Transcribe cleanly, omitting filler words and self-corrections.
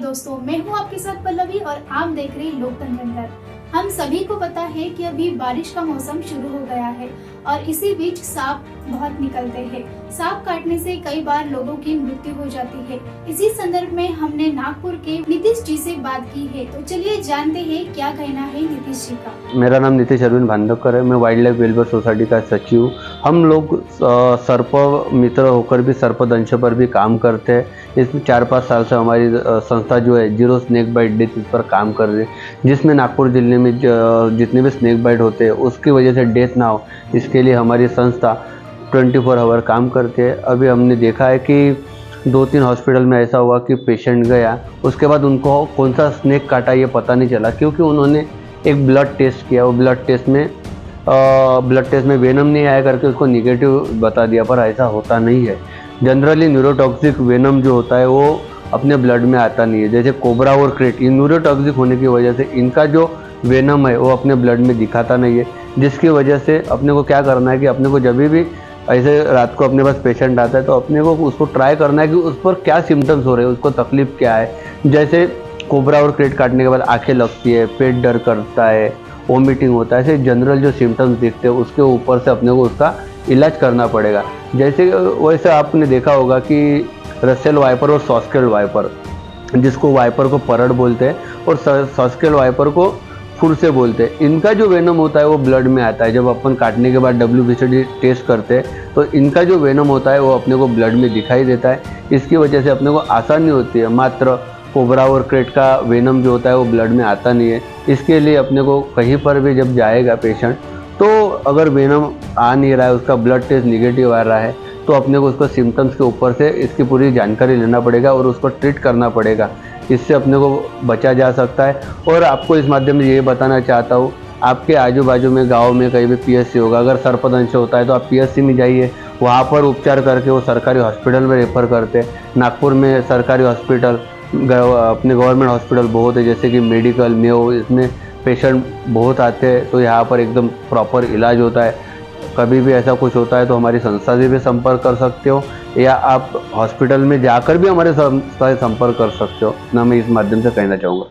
दोस्तों, मैं हूं आपके साथ पल्लवी और आप देख रहे हैं लोकतंत्र अंदर। हम सभी को पता है कि अभी बारिश का मौसम शुरू हो गया है और इसी बीच सांप बहुत निकलते हैं। सांप काटने से कई बार लोगों की मृत्यु हो जाती है। इसी संदर्भ में हमने नागपुर के नीतीश जी से बात की है, तो चलिए जानते हैं क्या कहना है नीतीश जी का। मेरा नाम नीतीश अरविंद भांडवकर है। मैं वाइल्ड लाइफ वेलफेयर सोसाइटी का सचिव हूँ। हम लोग सर्प मित्र होकर भी सर्पदंश पर भी काम करते हैं। इसमें 4-5 साल से हमारी संस्था जो है जीरो स्नेक बाइट डेथ इस पर काम कर रही है, जिसमें नागपुर जिले में जितने भी स्नेक बाइट होते हैं उसकी वजह से डेथ ना हो, इसके लिए हमारी संस्था 24 आवर काम करती है। अभी हमने देखा है कि 2-3 हॉस्पिटल में ऐसा हुआ कि पेशेंट गया, उसके बाद उनको कौन सा स्नेक काटा ये पता नहीं चला, क्योंकि उन्होंने एक ब्लड टेस्ट किया। वो ब्लड टेस्ट में वेनम नहीं आया करके उसको निगेटिव बता दिया, पर ऐसा होता नहीं है। जनरली न्यूरोटॉक्सिक वेनम जो होता है वो अपने ब्लड में आता नहीं है। जैसे कोबरा और क्रेट, ये न्यूरोटॉक्सिक होने की वजह से इनका जो वेनम है वो अपने ब्लड में दिखाता नहीं है, जिसकी वजह से अपने को क्या करना है कि अपने को जब भी ऐसे रात को अपने पास पेशेंट आता है तो अपने को उसको ट्राई करना है कि उस पर क्या सिम्टम्स हो रहे हैं, उसको तकलीफ क्या है। जैसे कोबरा और क्रेट काटने के बाद आंखें लगती है, पेट दर्द करता है, वोमिटिंग होता है, ऐसे जनरल जो सिम्टम्स दिखते हैं उसके ऊपर से अपने को उसका इलाज करना पड़ेगा। जैसे वैसे आपने देखा होगा कि रसेल वाइपर और सॉस्केल वाइपर, जिसको वाइपर को परड़ बोलते हैं और सॉस्केल वाइपर को फुर से बोलते हैं, इनका जो वेनम होता है वो ब्लड में आता है। जब अपन काटने के बाद WBCD टेस्ट करते हैं तो इनका जो वेनम होता है वो अपने को ब्लड में दिखाई देता है। इसकी वजह से अपने को आसानी होती है। मात्र कोबरा और क्रेट का वेनम जो होता है वो ब्लड में आता नहीं है। इसके लिए अपने को कहीं पर भी जब जाएगा पेशेंट, तो अगर वेनम आ नहीं रहा है, उसका ब्लड टेस्ट निगेटिव आ रहा है, तो अपने को उसको सिम्टम्स के ऊपर से इसकी पूरी जानकारी लेना पड़ेगा और उसको ट्रीट करना पड़ेगा। इससे अपने को बचा जा सकता है। और आपको इस माध्यम से ये बताना चाहता हूँ, आपके आजू बाजू में गांव में कहीं भी PSC होगा, अगर सर्पदंश होता है तो आप PSC में जाइए, वहाँ पर उपचार करके वो सरकारी हॉस्पिटल में रेफ़र करते हैं। नागपुर में सरकारी हॉस्पिटल, अपने गवर्नमेंट हॉस्पिटल बहुत है, जैसे कि मेडिकल मेयो, इसमें पेशेंट बहुत आते हैं, तो यहाँ पर एकदम प्रॉपर इलाज होता है। कभी भी ऐसा कुछ होता है तो हमारी संस्था से भी संपर्क कर सकते हो, या आप हॉस्पिटल में जाकर भी हमारे संस्था से संपर्क कर सकते हो ना। मैं इस माध्यम से कहना चाहूँगा।